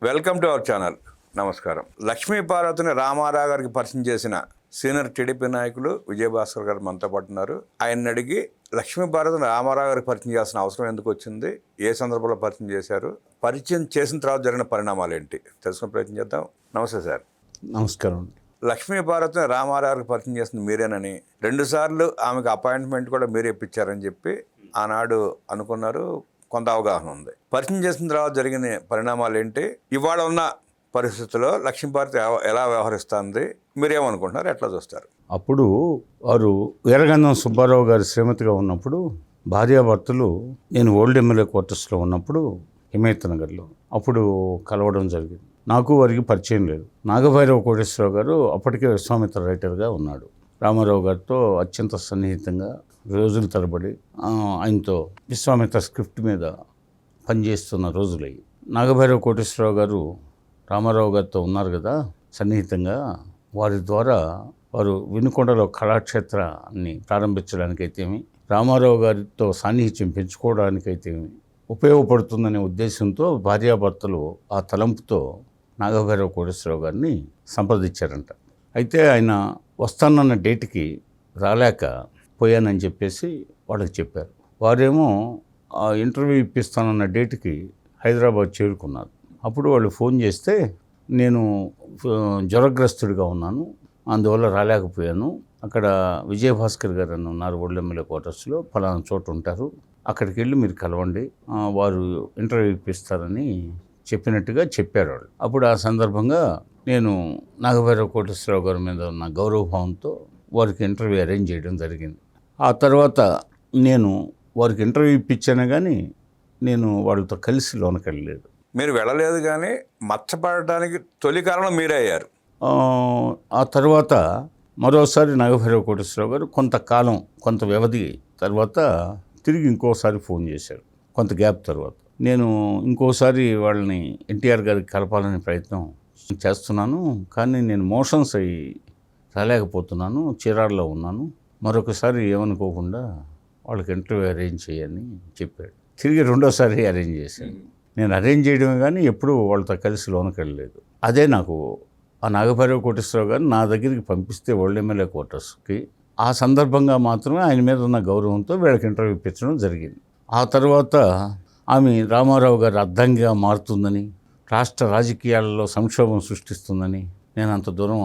Welcome to our channel. నమస్కారం. లక్ష్మీ పార్వతిని రామారావు గారికి పరిచయం చేసిన సీనియర్ టీడీపీ నాయకులు విజయభాస్కర్ గారు మనతో పాటు ఉన్నారు. ఆయన అడిగి లక్ష్మీ పార్వతిని రామారావు గారికి పరిచయం చేయాల్సిన అవసరం ఎందుకు వచ్చింది, ఏ సందర్భంలో పరిచయం చేశారు, పరిచయం చేసిన తర్వాత జరిగిన పరిణామాలు ఏంటి తెలుసుకునే ప్రయత్నం చేద్దాం. నమస్తే సార్. నమస్కారం. లక్ష్మీ పార్వతిని రామారావు గారికి పరిచయం చేసింది మీరేనని, 2 సార్లు ఆమెకు అపాయింట్మెంట్ కూడా మీరే ఇప్పించారని చెప్పి ఆనాడు అనుకున్నారు. కొంత అవగాహన ఉంది. పరిచయం చేసిన తర్వాత జరిగిన పరిణామాలు ఏంటి, ఇవాళ ఉన్న పరిస్థితుల్లో లక్ష్మీపార్వతి ఎలా వ్యవహరిస్తుంది, మీరేమనుకుంటున్నారు, ఎట్లా చూస్తారు? అప్పుడు వారు వీరగంధం సుబ్బారావు గారి శ్రీమతిగా ఉన్నప్పుడు భార్యాభర్తలు నేను ఓల్డ్ ఎమ్మెల్యే క్వార్టర్స్లో ఉన్నప్పుడు హిమాయత్ నగర్లో అప్పుడు కలవడం జరిగింది. నాకు వారికి పరిచయం లేదు. నాగభైరవ కోటేశ్వరరావు గారు అప్పటికే విశ్వామిత్ర రైటర్గా ఉన్నాడు. రామారావు గారితో అత్యంత సన్నిహితంగా రోజుల తరబడి ఆయనతో విశ్వామిత్ర స్క్రిప్ట్ మీద పనిచేస్తున్న రోజులయ్యి. నాగభైరవ కోటేశ్వరరావు గారు రామారావు గారితో ఉన్నారు కదా సన్నిహితంగా. వారి ద్వారా వారు వినుకొండలో కళాక్షేత్రాన్ని ప్రారంభించడానికైతేమి, రామారావు గారితో సాన్నిహిత్యం పెంచుకోవడానికైతేమి ఉపయోగపడుతుందనే ఉద్దేశంతో భార్యాభర్తలు ఆ తలంపుతో నాగభైరవ కోటేశ్వరరావు గారిని సంప్రదించారంట. అయితే ఆయన వస్తానన్న డేట్కి రాలేక పోయానని చెప్పేసి వాళ్ళకి చెప్పారు. వారేమో ఆ ఇంటర్వ్యూ ఇప్పిస్తానన్న డేట్కి హైదరాబాద్ చేరుకున్నారు. అప్పుడు వాళ్ళు ఫోన్ చేస్తే నేను జ్వరగ్రస్తుడిగా ఉన్నాను, అందువల్ల రాలేకపోయాను. అక్కడ విజయభాస్కర్ గారు అని ఉన్నారు ఓల్డ్ ఎమ్మెల్యే క్వార్టర్స్లో, ఫలానా చోటు ఉంటారు, అక్కడికి వెళ్ళి మీరు కలవండి, వారు ఇంటర్వ్యూ ఇప్పిస్తారని చెప్పినట్టుగా చెప్పారు వాళ్ళు. అప్పుడు ఆ సందర్భంగా నేను నాగభైరవ కోటేశ్వరరావు గారి మీద ఉన్న గౌరవభావంతో వారికి ఇంటర్వ్యూ అరేంజ్ చేయడం జరిగింది. ఆ తర్వాత నేను వారికి ఇంటర్వ్యూ ఇప్పించాను, కానీ నేను వాళ్ళతో కలిసి లోనకెళ్ళలేదు. మీరు వెళ్ళలేదు, కానీ మచ్చపడటానికి తొలి కారణం మీరే అయ్యారు. ఆ తర్వాత మరోసారి నాగభైరవ కోటేశ్వరరావు గారు కొంత వ్యవధి తర్వాత తిరిగి ఇంకోసారి ఫోన్ చేశారు. కొంత గ్యాప్ తర్వాత నేను ఇంకోసారి వాళ్ళని ఎన్టీఆర్ గారికి కలపాలనే ప్రయత్నం చేస్తున్నాను, కానీ నేను మోషన్స్ అయ్యి రాలేకపోతున్నాను, చీరాడలో ఉన్నాను, మరొకసారి ఏమనుకోకుండా వాళ్ళకి ఇంటర్వ్యూ అరేంజ్ చేయని చెప్పాడు. తిరిగి రెండోసారి అరేంజ్ చేశాను. నేను అరేంజ్ చేయడమే కానీ ఎప్పుడూ వాళ్ళతో కలిసి లోనకెళ్ళలేదు. అదే నాకు ఆ నాగభైరవ కోటేశ్వరరావు గారు నా దగ్గరికి పంపిస్తే ఓల్డ్ ఎమ్మెల్యే క్వార్టర్స్కి ఆ సందర్భంగా మాత్రమే ఆయన మీద ఉన్న గౌరవంతో వీళ్ళకి ఇంటర్వ్యూ ఇప్పించడం జరిగింది. ఆ తర్వాత ఆమె రామారావు గారు అర్థంగా మారుతుందని, రాష్ట్ర రాజకీయాలలో సంక్షోభం సృష్టిస్తుందని నేను అంత దూరం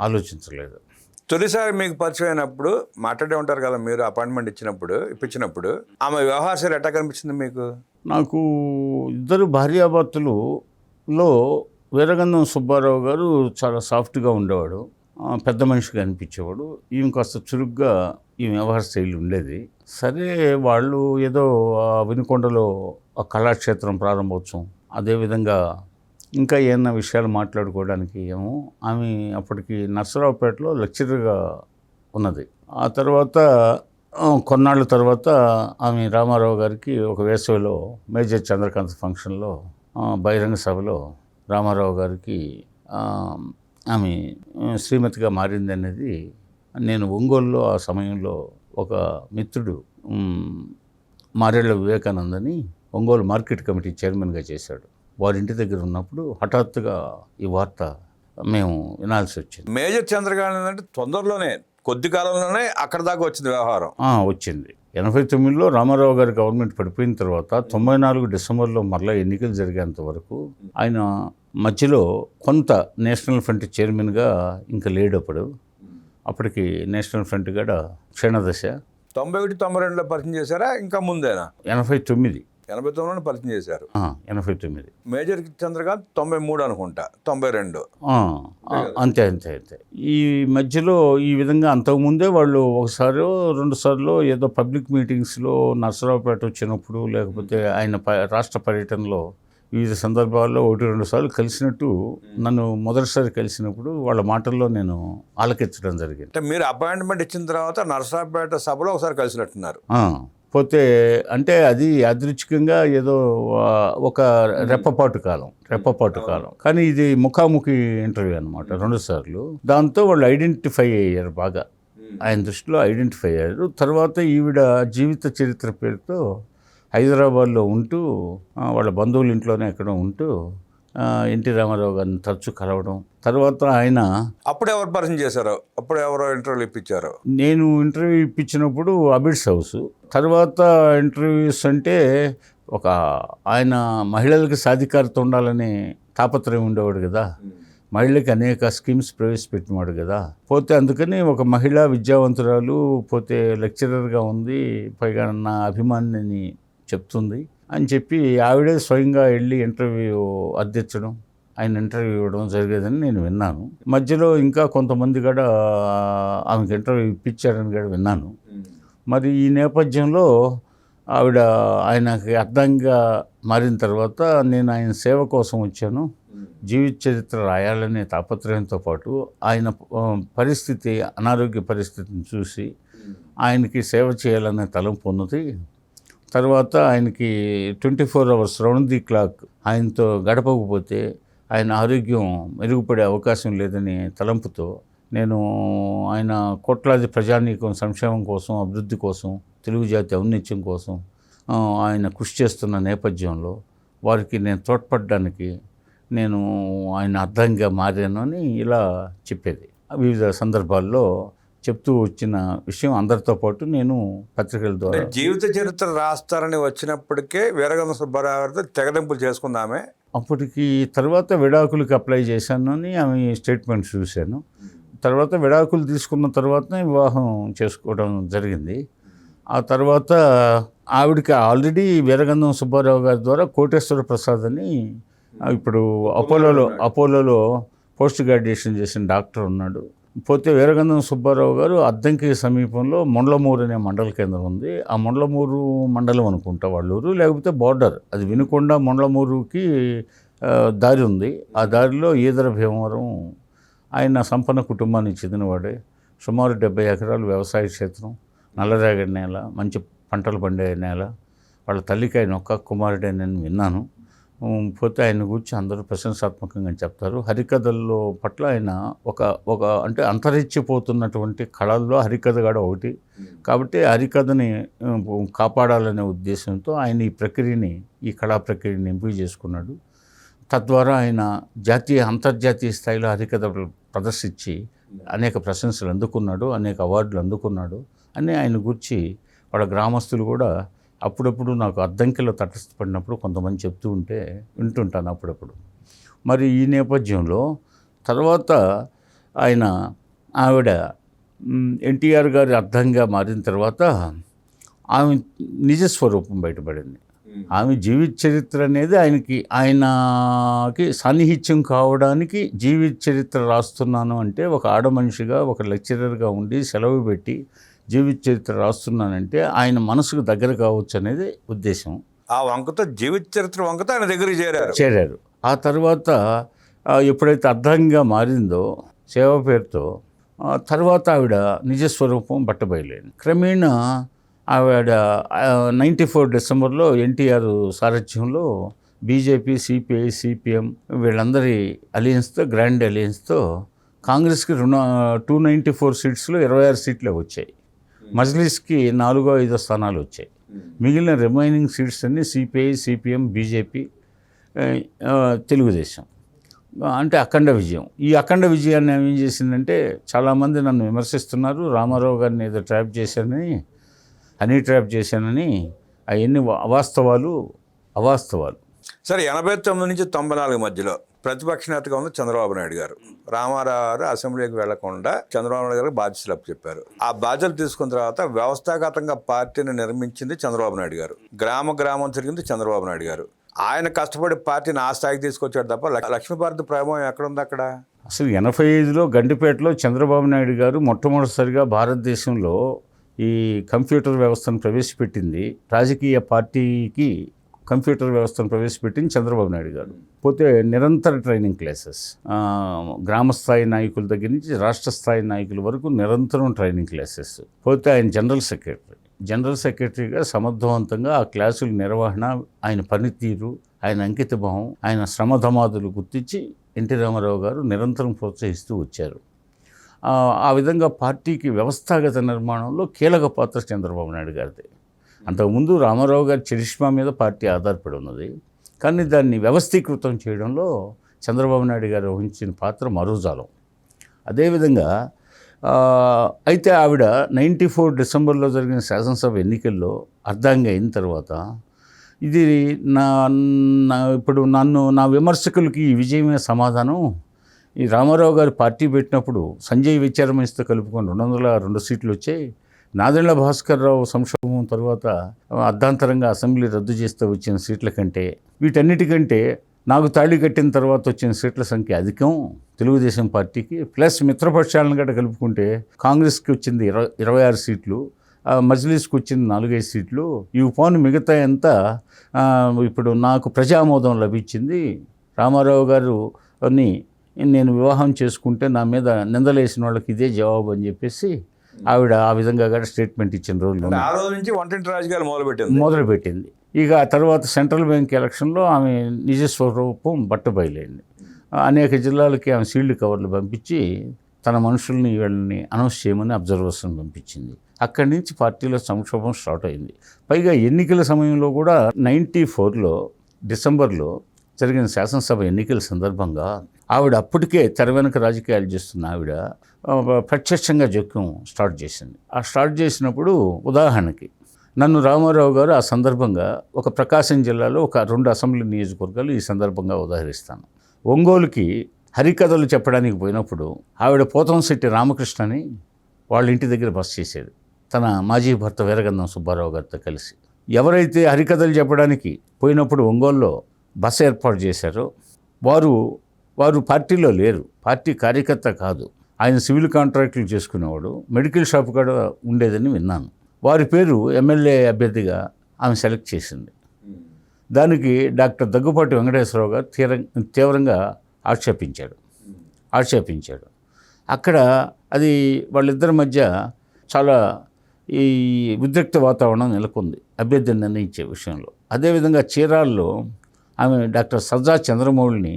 ఆలోచించలేదు. తొలిసారి మీకు పరిచయం అయినప్పుడు మాట్లాడే ఉంటారు కదా, మీరు అపాయింట్మెంట్ ఇప్పించినప్పుడు ఆమె వ్యవహారాలు ఎట్లా కనిపించింది మీకు? నాకు ఇద్దరు భార్యాభర్తలులో వీరగంధం సుబ్బారావు గారు చాలా సాఫ్ట్గా ఉండేవాడు, పెద్ద మనిషిగా అనిపించేవాడు. ఈమె కాస్త చురుగ్గా ఈ వ్యవహార శైలి ఉండేది. సరే, వాళ్ళు ఏదో వినుకొండలో ఆ కళాక్షేత్రం ప్రారంభోత్సవం, అదేవిధంగా ఇంకా ఏమన్నా విషయాలు మాట్లాడుకోవడానికి ఏమో ఆమె అప్పటికి నర్సరావుపేటలో లెక్చరర్గా ఉన్నది. ఆ తర్వాత కొన్నాళ్ళ తర్వాత ఆమె రామారావు గారికి ఒక వేసవిలో మేజర్ చంద్రకాంత్ ఫంక్షన్లో బహిరంగ సభలో రామారావు గారికి ఆమె శ్రీమతిగా మారింది అనేది నేను ఒంగోలులో ఆ సమయంలో ఒక మిత్రుడు మారేళ్ల వివేకానందని ఒంగోలు మార్కెట్ కమిటీ చైర్మన్గా చేశాడు. వారి ఇంటి దగ్గర ఉన్నప్పుడు హఠాత్తుగా ఈ వార్త మేము వినాల్సి వచ్చింది. మేజర్ చంద్రకాంత్ అంటే తొందరలోనే, కొద్ది కాలంలోనే అక్కడ దాకా వచ్చింది వ్యవహారం. వచ్చింది. 89లో రామారావు గారి గవర్నమెంట్ పడిపోయిన తర్వాత 94 డిసెంబర్లో మరలా ఎన్నికలు జరిగేంత వరకు ఆయన మధ్యలో కొంత నేషనల్ ఫ్రంట్ చైర్మన్గా ఇంకా లేడు. అప్పటికి నేషనల్ ఫ్రంట్ కూడా క్షీణదశ. 91, 92లో పరిచయం చేశారా, ఇంకా ముందేనా? 89లో పరిచయం చేశారు. 89. మేజర్ చంద్రకాంత్ 93 అనుకుంటా, 92. అంతే. ఈ మధ్యలో ఈ విధంగా అంతకుముందే వాళ్ళు ఒకసారో 2 సార్లు ఏదో పబ్లిక్ మీటింగ్స్లో నర్సరావుపేట వచ్చినప్పుడు, లేకపోతే ఆయన రాష్ట్ర పర్యటనలో వివిధ సందర్భాల్లో 1-2 సార్లు కలిసినట్టు నన్ను మొదటిసారి కలిసినప్పుడు వాళ్ళ మాటల్లో నేను ఆలకించడం జరిగింది. అంటే మీరు అపాయింట్మెంట్ ఇచ్చిన తర్వాత నర్సరావుపేట సభలో ఒకసారి కలిసినట్టున్నారు. పోతే అంటే అది యాదృచ్ఛికంగా ఏదో ఒక రెప్పపాటు కాలం, కానీ ఇది ముఖాముఖి ఇంటర్వ్యూ అనమాట 2 సార్లు. దాంతో వాళ్ళు ఐడెంటిఫై అయ్యారు, బాగా ఆయన దృష్టిలో ఐడెంటిఫై అయ్యారు. తర్వాత ఈవిడ జీవిత చరిత్ర పేరుతో హైదరాబాద్లో ఉంటూ వాళ్ళ బంధువుల ఇంట్లోనే ఎక్కడో ఉంటూ ఎన్టీ రామారావు గారిని తరచూ కలవడం. తర్వాత ఆయన అప్పుడు ఎవరు పరిచయం చేశారు? అప్పుడు ఎవరో ఇంటర్వ్యూలు ఇప్పించారు? నేను ఇంటర్వ్యూ ఇప్పించినప్పుడు అబిడ్స్ హౌస్. తర్వాత ఇంటర్వ్యూస్ అంటే ఒక ఆయన మహిళలకు సాధికారత ఉండాలని తాపత్రయం ఉండేవాడు కదా, మహిళలకు అనేక స్కీమ్స్ ప్రవేశపెట్టినాడు కదా. పోతే అందుకని ఒక మహిళా విద్యావంతురాలు పోతే లెక్చరర్గా ఉంది, పైగా నా అభిమానిని చెప్తుంది అని చెప్పి ఆవిడే స్వయంగా వెళ్ళి ఇంటర్వ్యూ అద్దెచ్చడం, ఆయన ఇంటర్వ్యూ ఇవ్వడం జరిగేదని నేను విన్నాను. మధ్యలో ఇంకా కొంతమంది కూడా ఆమెకు ఇంటర్వ్యూ ఇప్పించారని కూడా విన్నాను. మరి ఈ నేపథ్యంలో ఆవిడ ఆయనకి అర్థంగా మారిన తర్వాత నేను ఆయన సేవ కోసం వచ్చాను. జీవిత చరిత్ర రాయాలనే తాపత్రయంతో పాటు ఆయన పరిస్థితి, అనారోగ్య పరిస్థితిని చూసి ఆయనకి సేవ చేయాలనే తలంపు ఉన్నది. తర్వాత ఆయనకి 24 hours రౌండ్ ది క్లాక్ ఆయనతో గడపకపోతే ఆయన ఆరోగ్యం మెరుగుపడే అవకాశం లేదని తలంపుతో నేను ఆయన కోట్లాది ప్రజానీకం సంక్షేమం కోసం, అభివృద్ధి కోసం, తెలుగు జాతి ఔన్నత్యం కోసం ఆయన కృషి చేస్తున్న నేపథ్యంలో వారికి నేను తోడ్పడడానికి నేను ఆయన అర్థంగా మారాను అని ఇలా చెప్పేది. వివిధ సందర్భాల్లో చెప్తూ వచ్చిన విషయం అందరితో పాటు నేను పత్రికల ద్వారా. జీవిత చరిత్ర రాస్తారని వచ్చినప్పటికే వీరగంధ సుబ్బారావు గారితో తెగదెంపులు చేసుకుందామే. అప్పటికి తర్వాత విడాకులకి అప్లై చేశాను అని ఆమె స్టేట్మెంట్స్ చూశాను. తర్వాత విడాకులు తీసుకున్న తర్వాతనే వివాహం చేసుకోవడం జరిగింది. ఆ తర్వాత ఆవిడకి ఆల్రెడీ వీరగంధం సుబ్బారావు గారి ద్వారా కోటేశ్వర ప్రసాద్ అని ఇప్పుడు అపోలోలో పోస్ట్ గ్రాడ్యుయేషన్ చేసిన డాక్టర్ ఉన్నాడు. పోతే వీరగంధం సుబ్బారావు గారు అద్దంకి సమీపంలో మొండ్లమూరు అనే మండల కేంద్రం ఉంది. ఆ మొండ్లమూరు మండలం అనుకుంటా వాళ్ళూరు, లేకపోతే బార్డర్, అది వినుకొండ మొండ్లమూరుకి దారి ఉంది. ఆ దారిలో ఈదర భీమవరం. ఆయన సంపన్న కుటుంబానికి చెందినవాడే. సుమారు 70 ఎకరాలు వ్యవసాయ క్షేత్రం, నల్లరేగడి నేల, మంచి పంటలు పండే నేల. వాళ్ళ తల్లికి ఆయన ఒక్క కుమారుడే నేను విన్నాను. పోతే ఆయన గురించి అందరూ ప్రశంసాత్మకంగా చెప్తారు. హరికథల్లో పట్ల ఆయన ఒక అంటే అంతరించిపోతున్నటువంటి కళల్లో హరికథ కూడా ఒకటి. కాబట్టి హరికథని కాపాడాలనే ఉద్దేశంతో ఆయన ఈ కళా ప్రక్రియని ఎంపిక చేసుకున్నాడు. తద్వారా ఆయన జాతీయ, అంతర్జాతీయ స్థాయిలో హరికథ ప్రదర్శించి అనేక ప్రశంసలు అందుకున్నాడు, అనేక అవార్డులు అందుకున్నాడు అని ఆయన గురించి వాళ్ళ గ్రామస్తులు కూడా అప్పుడప్పుడు నాకు అద్దంకిలో తటస్థపడినప్పుడు కొంతమంది చెప్తూ ఉంటే వింటుంటాను అప్పుడప్పుడు. మరి ఈ నేపథ్యంలో తర్వాత ఆవిడ ఎన్టీఆర్ గారి అర్థంగా మారిన తర్వాత ఆమె నిజస్వరూపం బయటపడింది. ఆమె జీవిత చరిత్ర అనేది ఆయనకి సాన్నిహిత్యం కావడానికి జీవిత చరిత్ర రాస్తున్నాను అంటే, ఒక ఆడ మనిషిగా, ఒక లెక్చరర్గా ఉండి సెలవు పెట్టి జీవిత చరిత్ర రాస్తున్నానంటే ఆయన మనసుకు దగ్గర కావచ్చు అనేది ఉద్దేశం. ఆ వంకతో, జీవిత చరిత్ర వంకతో ఆయన దగ్గరికి చేరారు. ఆ తర్వాత ఎప్పుడైతే అర్థంగా మారిందో సేవ పేరుతో, తర్వాత ఆవిడ నిజస్వరూపం బట్టబయలేంది. క్రమేణా ఆవిడ 94 డిసెంబర్లో ఎన్టీఆర్ సారథ్యంలో బీజేపీ, సిపిఐ, సిపిఎం వీళ్ళందరి అలయన్స్తో, గ్రాండ్ అలయన్స్తో కాంగ్రెస్కి 294 సీట్స్లో 26 సీట్లే వచ్చాయి. మజ్లిస్కి 4-5 స్థానాలు వచ్చాయి. మిగిలిన రిమైనింగ్ సీట్స్ అన్నీ సిపిఐ, సిపిఎం, బీజేపీ, తెలుగుదేశం. అంటే అఖండ విజయం. ఈ అఖండ విజయాన్ని ఏం చేసిందంటే, చాలామంది నన్ను విమర్శిస్తున్నారు, రామారావు గారిని ఏదో ట్రాప్ చేశానని. అవన్నీ అవాస్తవాలు. సరే, 89 నుంచి 94 మధ్యలో ప్రతిపక్ష నేతగా ఉంది చంద్రబాబు నాయుడు గారు. రామారావు గారు అసెంబ్లీకి వెళ్లకుండా చంద్రబాబు నాయుడు గారికి బాధ్యతలు అప్పచెప్పారు. ఆ బాధ్యతలు తీసుకున్న తర్వాత వ్యవస్థాగతంగా పార్టీని నిర్మించింది చంద్రబాబు నాయుడు గారు. గ్రామం తిరిగింది చంద్రబాబు నాయుడు గారు. ఆయన కష్టపడి పార్టీని ఆ స్థాయికి తీసుకొచ్చాడు తప్ప లక్ష్మీభారతి ప్రభావం ఎక్కడుంది అక్కడ? అసలు 85లో గండిపేటలో చంద్రబాబు నాయుడు గారు మొట్టమొదటిసారిగా భారతదేశంలో ఈ కంప్యూటర్ వ్యవస్థను ప్రవేశపెట్టింది. రాజకీయ పార్టీకి కంప్యూటర్ వ్యవస్థను ప్రవేశపెట్టింది చంద్రబాబు నాయుడు గారు. పోతే నిరంతర ట్రైనింగ్ క్లాసెస్, గ్రామస్థాయి నాయకుల దగ్గర నుంచి రాష్ట్ర స్థాయి నాయకుల వరకు నిరంతరం ట్రైనింగ్ క్లాసెస్. పోతే ఆయన జనరల్ సెక్రటరీగా సమర్థవంతంగా ఆ క్లాసుల నిర్వహణ, ఆయన పనితీరు, ఆయన అంకితభావం, ఆయన శ్రమధమాదులు గుర్తించి ఎన్టీ రామారావు గారు నిరంతరం ప్రోత్సహిస్తూ వచ్చారు. ఆ విధంగా పార్టీకి వ్యవస్థాగత నిర్మాణంలో కీలక పాత్ర చంద్రబాబు నాయుడు గారిది. అంతకుముందు రామారావు గారి చరిష్మా మీద పార్టీ ఆధారపడి ఉన్నది. కానీ దాన్ని వ్యవస్థీకృతం చేయడంలో చంద్రబాబు నాయుడు గారు వహించిన పాత్ర మరోజాలం. అదేవిధంగా అయితే ఆవిడ 94 డిసెంబర్లో జరిగిన శాసనసభ ఎన్నికల్లో అర్ధాంగి అయిన తర్వాత ఇది ఇప్పుడు నా విమర్శకులకి ఈ విజయమే సమాధానం. ఈ రామారావు గారు పార్టీ పెట్టినప్పుడు సంజయ్ విచారమణితో కలుపుకొని 202 సీట్లు వచ్చాయి. నాదెండ్ల భాస్కర్ రావు సంక్షోభం తర్వాత అర్ధాంతరంగా అసెంబ్లీ రద్దు చేస్తూ వచ్చిన సీట్ల కంటే వీటన్నిటికంటే నాకు తాళి కట్టిన తర్వాత వచ్చిన సీట్ల సంఖ్య అధికం తెలుగుదేశం పార్టీకి. ప్లస్ మిత్రపక్షాలను గట్ట కలుపుకుంటే కాంగ్రెస్కి వచ్చింది 26 సీట్లు, మజ్లిస్కి వచ్చింది 4-5 సీట్లు. ఇవి పోను మిగతా అంతా ఇప్పుడు నాకు ప్రజామోదం లభించింది. రామారావు గారుని నేను వివాహం చేసుకుంటే నా మీద నిందలేసిన వాళ్ళకి ఇదే జవాబు అని చెప్పేసి ఆవిడ ఆ విధంగా కూడా స్టేట్మెంట్ ఇచ్చిన రోజులు ఆ రోజు నుంచి వంటింటి రాజకీయాలు మొదలుపెట్టింది. ఇక ఆ తర్వాత సెంట్రల్ బ్యాంక్ ఎలక్షన్లో ఆమె నిజ స్వరూపం బట్టబయలైంది. అనేక జిల్లాలకి ఆమె సీల్డ్ కవర్లు పంపించి తన మనుషుల్ని వీళ్ళని అనౌన్స్ చేయమని అబ్జర్వర్స్ని పంపించింది. అక్కడి నుంచి పార్టీలో సంక్షోభం స్టార్ట్ అయింది. పైగా ఎన్నికల సమయంలో కూడా 94లో డిసెంబర్లో జరిగిన శాసనసభ ఎన్నికల సందర్భంగా ఆవిడ అప్పటికే తెర వెనుక రాజకీయాలు చేస్తున్న ఆవిడ ప్రత్యక్షంగా జోక్యం స్టార్ట్ చేసింది. ఆ స్టార్ట్ చేసినప్పుడు ఉదాహరణకి నన్ను రామారావు గారు ఆ సందర్భంగా ఒక ప్రకాశం జిల్లాలో ఒక 2 అసెంబ్లీ నియోజకవర్గాలు ఈ సందర్భంగా ఉదాహరిస్తాను. ఒంగోలుకి హరికథలు చెప్పడానికి పోయినప్పుడు ఆవిడ పోతంశెట్టి రామకృష్ణని వాళ్ళ ఇంటి దగ్గర బస చేసేది తన మాజీ భర్త వీరగంధం సుబ్బారావు గారితో కలిసి. ఎవరైతే హరికథలు చెప్పడానికి పోయినప్పుడు ఒంగోలులో బస ఏర్పాటు చేశారో వారు పార్టీలో లేరు, పార్టీ కార్యకర్త కాదు, ఆయన సివిల్ కాంట్రాక్టులు చేసుకునేవాడు, మెడికల్ షాప్ కూడా ఉండేదని విన్నాను. వారి పేరు ఎమ్మెల్యే అభ్యర్థిగా ఆమె సెలెక్ట్ చేసింది. దానికి డాక్టర్ దగ్గుపాటి వెంకటేశ్వరరావు గారు తీవ్రంగా ఆక్షేపించాడు. అక్కడ అది వాళ్ళిద్దరి మధ్య చాలా ఈ ఉద్రిక్త వాతావరణం నెలకొంది అభ్యర్థిని నిర్ణయించే విషయంలో. అదేవిధంగా చీరాల్లో ఆమె డాక్టర్ సజ్జా చంద్రమౌళిని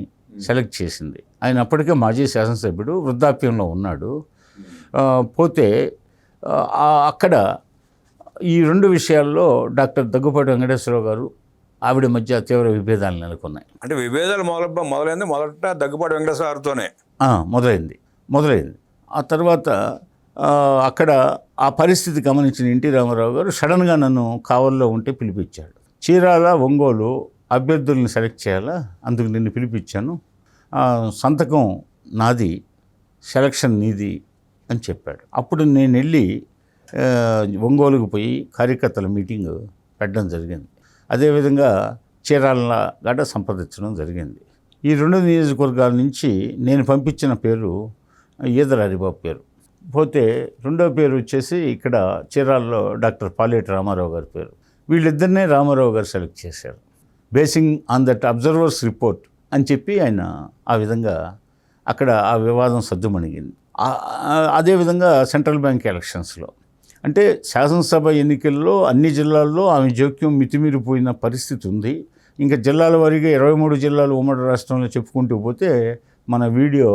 సెలెక్ట్ చేసింది. ఆయన అప్పటికే మాజీ శాసనసభ్యుడు, వృద్ధాప్యంలో ఉన్నాడు. పోతే అక్కడ ఈ 2 విషయాల్లో డాక్టర్ దగ్గుపాటి వెంకటేశ్వరరావు గారు ఆవిడ మధ్య తీవ్ర విభేదాలు నెలకొన్నాయి. అంటే విభేదాలు మొదలైంది మొదట దగ్గుపాటి వెంకటేశ్వరరావుతోనే మొదలైంది. ఆ తర్వాత అక్కడ ఆ పరిస్థితి గమనించిన ఎన్టీ రామారావు గారు సడన్గా నన్ను కావల్లో ఉంటే పిలిపించాడు. చీరాల, ఒంగోలు అభ్యర్థుల్ని సెలెక్ట్ చేయాలా, అందుకు నిన్ను పిలిపించాను, సంతకం నాది, సెలక్షన్ నీది అని చెప్పాడు. అప్పుడు నేను వెళ్ళి ఒంగోలుకు పోయి కార్యకర్తల మీటింగ్ పెట్టడం జరిగింది. అదేవిధంగా చీరాల గడ్డ సంప్రదించడం జరిగింది. ఈ 2 నియోజకవర్గాల నుంచి నేను పంపించిన పేరు ఈదర హరిబాబు పేరు. పోతే రెండో పేరు వచ్చేసి ఇక్కడ చీరాల్లో డాక్టర్ పాలేటి రామారావు గారి పేరు. వీళ్ళిద్దరినే రామారావు గారు సెలెక్ట్ చేశారు basing on that observers report అని చెప్పి ఆయన ఆ విధంగా అక్కడ ఆ వివాదం సద్దుమణిగింది. అదేవిధంగా సెంట్రల్ బ్యాంక్ ఎలక్షన్స్లో అంటే శాసనసభ ఎన్నికల్లో అన్ని జిల్లాల్లో ఆమె జోక్యం మితిమీరిపోయిన పరిస్థితి ఉంది. ఇంకా జిల్లాల వారీగా 23 జిల్లాలు ఉమ్మడి రాష్ట్రంలో చెప్పుకుంటూ పోతే మన వీడియో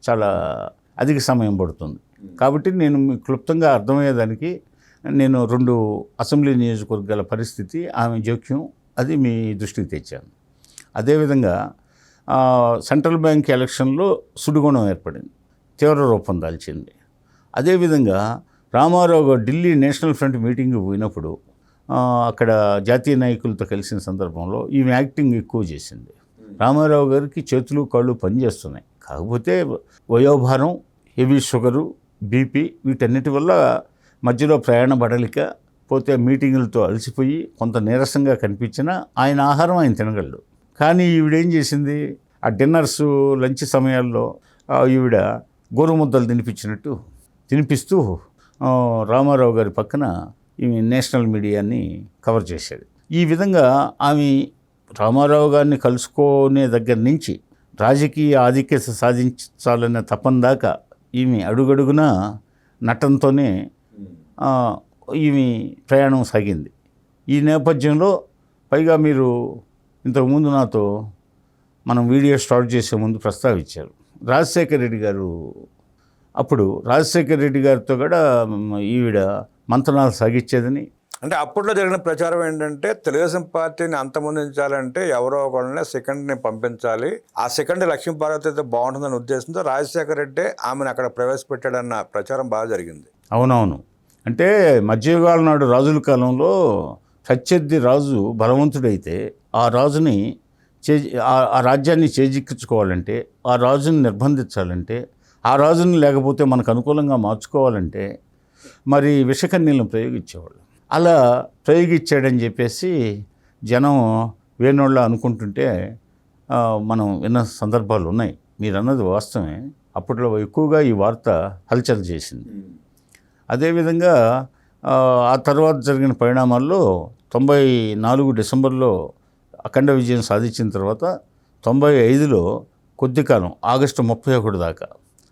చాలా అధిక సమయం పడుతుంది. కాబట్టి నేను క్లుప్తంగా అర్థమయ్యేదానికి నేను 2 అసెంబ్లీ నియోజకవర్గాల పరిస్థితి, ఆమె జోక్యం అది మీ దృష్టికి తెచ్చాను. అదేవిధంగా సెంట్రల్ బ్యాంక్ ఎలక్షన్లో సుడిగుణం ఏర్పడింది, తీవ్ర రూపం దాల్చింది. అదేవిధంగా రామారావు గారు ఢిల్లీ నేషనల్ ఫ్రంట్ మీటింగ్కి పోయినప్పుడు అక్కడ జాతీయ నాయకులతో కలిసిన సందర్భంలో ఈమె యాక్టింగ్ ఎక్కువ చేసింది. రామారావు గారికి చేతులు కాళ్ళు పనిచేస్తున్నాయి, కాకపోతే వయోభారం, హెవీ షుగరు, బీపీ వీటన్నిటి వల్ల మధ్యలో ప్రయాణ బడలిక, పోతే మీటింగులతో అలసిపోయి కొంత నీరసంగా కనిపించినా ఆయన ఆహారం ఆయన తినగలడు. కానీ ఈవిడేం చేసింది, ఆ డిన్నర్స్ లంచ్ సమయాల్లో ఈవిడ గోరుముద్దలు తినిపిస్తూ రామారావు గారి పక్కన ఈమె నేషనల్ మీడియాని కవర్ చేశాడు. ఈ విధంగా ఆమె రామారావు గారిని కలుసుకునే దగ్గర నుంచి రాజకీయ ఆధిక్యత సాధించాలనే తపన దాకా ఈమె అడుగడుగున నటనతోనే ఈమె ప్రయాణం సాగింది. ఈ నేపథ్యంలో పైగా మీరు ఇంతకుముందు నాతో మనం వీడియో స్టార్ట్ చేసే ముందు ప్రస్తావించారు రాజశేఖర రెడ్డి గారు. అప్పుడు రాజశేఖర రెడ్డి గారితో కూడా ఈవిడ మంతనాలు సాగించేదని, అంటే అప్పట్లో జరిగిన ప్రచారం ఏంటంటే తెలుగుదేశం పార్టీని అంతమొందించాలంటే ఎవరో ఒకళ్ళని సెకండ్ని పంపించాలి, ఆ సెకండ్ లక్ష్మీపార్వతి అయితే బాగుంటుందనే ఉద్దేశంతో రాజశేఖర రెడ్డి ఆమెను అక్కడ ప్రవేశపెట్టాడన్న ప్రచారం బాగా జరిగింది. అవునవును. అంటే మధ్యయుగాల నాడు రాజుల కాలంలో ప్రత్యర్థి రాజు బలవంతుడైతే ఆ రాజుని ఆ రాజ్యాన్ని చేజిక్కించుకోవాలంటే, ఆ రాజుని నిర్బంధించాలంటే, ఆ రాజుని లేకపోతే మనకు అనుకూలంగా మార్చుకోవాలంటే మరి విషకన్యలను ప్రయోగించేవాళ్ళు. అలా ప్రయోగించాడని చెప్పేసి జనం వేణోళ్ళ అనుకుంటుంటే మనం విన్న సందర్భాలు ఉన్నాయి. మీరు అన్నది వాస్తవమే. అప్పట్లో ఎక్కువగా ఈ వార్త హల్చల్ చేసింది. అదేవిధంగా ఆ తర్వాత జరిగిన పరిణామాల్లో 94 డిసెంబర్లో అఖండ విజయం సాధించిన తర్వాత 95లో కొద్ది కాలం ఆగస్టు 31 దాకా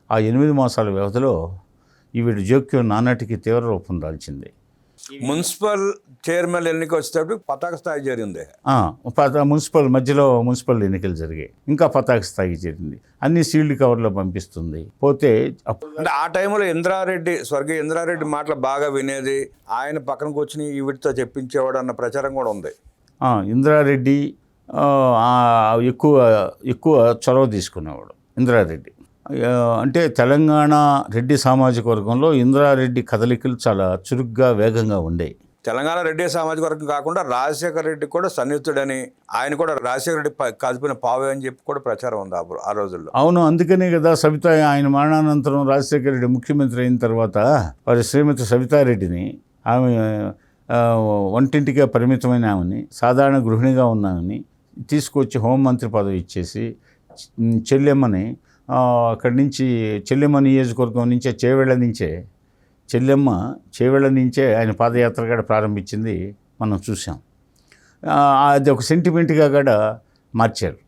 ఆ 8 మాసాల వ్యవధిలో ఈవిడ జోక్యం నానాటికి తీవ్ర రూపం దాల్చింది. మున్సిపల్ చైర్మన్ ఎన్నిక వచ్చేటప్పుడు పతాక స్థాయి జరిగింది. మధ్యలో మున్సిపల్ ఎన్నికలు జరిగాయి, ఇంకా పతాక స్థాయికి చేరింది. అన్ని సీల్డ్ కవర్లో పంపిస్తుంది. పోతే అంటే ఆ టైంలో ఇంద్రారెడ్డి, స్వర్గీయ ఇంద్రారెడ్డి మాటలు బాగా వినేది, ఆయన పక్కన కూర్చుని ఈవిడితో చెప్పించేవాడు అన్న ప్రచారం కూడా ఉంది. ఇంద్రారెడ్డి ఎక్కువ చొరవ తీసుకునేవాడు. ఇంద్రారెడ్డి అంటే తెలంగాణ రెడ్డి సామాజిక వర్గంలో ఇంద్రారెడ్డి కదలికలు చాలా చురుగ్గా వేగంగా ఉండేవి. తెలంగాణ రెడ్డి సామాజిక వర్గం కాకుండా రాజశేఖర రెడ్డి కూడా సన్నిహితుడని, ఆయన కూడా రాజశేఖర రెడ్డి కలిపిన పావే అని చెప్పి కూడా ప్రచారం ఉంది ఆ రోజుల్లో. అవును, అందుకనే కదా సవిత ఆయన మరణానంతరం రాజశేఖర రెడ్డి ముఖ్యమంత్రి అయిన తర్వాత వారి శ్రీమతి సవితారెడ్డిని, ఆమె వంటింటిగా పరిమితమైన ఆమెని, సాధారణ గృహిణిగా ఉన్నామని తీసుకొచ్చి హోంమంత్రి పదవి ఇచ్చేసి చెల్లెమ్మని అక్కడి నుంచి చెల్లెమ్మ నియోజకవర్గం నుంచే చేవెళ్ళ నుంచే ఆయన పాదయాత్ర కూడా ప్రారంభించింది మనం చూసాం. అది ఒక సెంటిమెంట్గా కూడా మార్చారు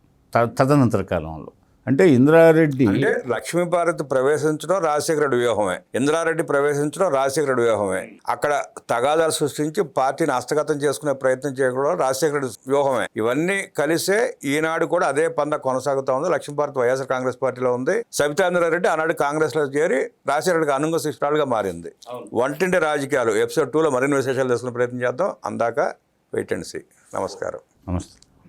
తదనంతర కాలంలో. అంటే ఇంద్రారెడ్డి అంటే లక్ష్మీపార్వతి ప్రవేశించడం రాజశేఖర రెడ్డి వ్యూహమే, ఇంద్రారెడ్డి ప్రవేశించడం రాజశేఖర రెడ్డి వ్యూహమే. అక్కడ తగాదాలు సృష్టించి పార్టీని హస్తగతం చేసుకునే ప్రయత్నం చేయడం రాజశేఖర రెడ్డి వ్యూహమే. ఇవన్నీ కలిసే ఈనాడు కూడా అదే పంద కొనసాగుతూ ఉంది. లక్ష్మీపార్వతి వైఎస్ఆర్ కాంగ్రెస్ పార్టీలో ఉంది, సబితా ఇంద్రారెడ్డి ఆనాడు కాంగ్రెస్లో చేరి రాజశేఖర రెడ్డికి అనుంగ శిష్టాలుగా మారింది. వంటింటి రాజకీయాలు ఎపిసోడ్ 2లో మరిన్ని విశేషాలు తెలుసుకునే ప్రయత్నం చేద్దాం. అందాక వెయిట్ అండ్ సీ. నమస్కారం. నమస్తే.